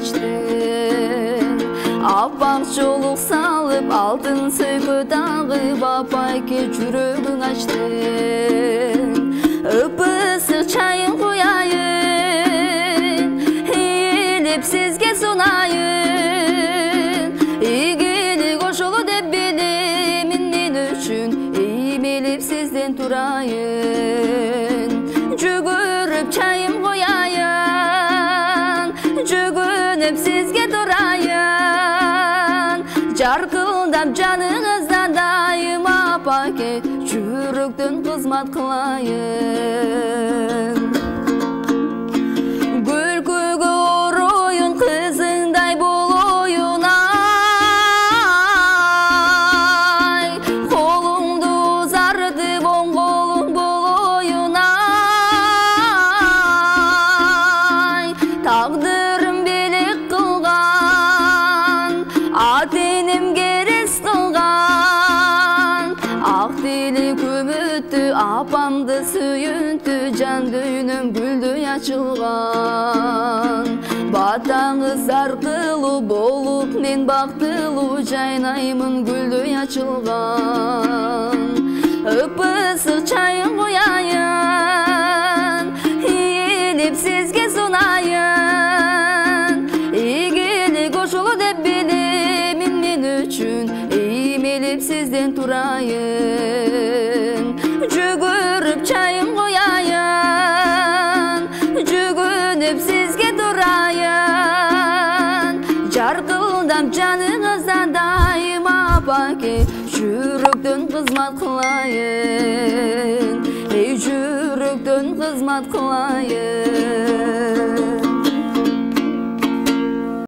açtın. Appak çoluk salıp altın söykü tağıp apayke жүрөгүң açtın. Ipısık çayın koyayın, eğilip sizge sunayın. İgili koşulu dep bilimin üçün, eğilip sizden turayın. Жүгүрүп çayım koyayın, жүгүнүp sizge durayın. Жаркылдап жаныңызда дайым апаке, жүрөктөн кызмат кылайын. Күлкүгө оруйун кызыңдай болоюн ай. Колуңду узартып оң колуң болоюн ай. Тагдырым белек кылган, атеним керес кылган. Ак дили көмөттү, апамды сүйүнтү, жан дүйнөм гүлдөй ачылган. Батаңыз аркылуу болуп мен бактылуу, жайнаймын гүлдөй ачылган. Ып-ысык чайын кояйын, ийилип сизге сунайын. Ийгилик кошулу деп билимин мен үчүн, эймелип сизден турайын. Жүгүрүп чайым кояйын, жүгүнүп сизге турайын. Жаркылдап жаныңызда дайым апаке, жүрөктөн кызмат кылайын. Эй, жүрөктөн кызмат кылайын.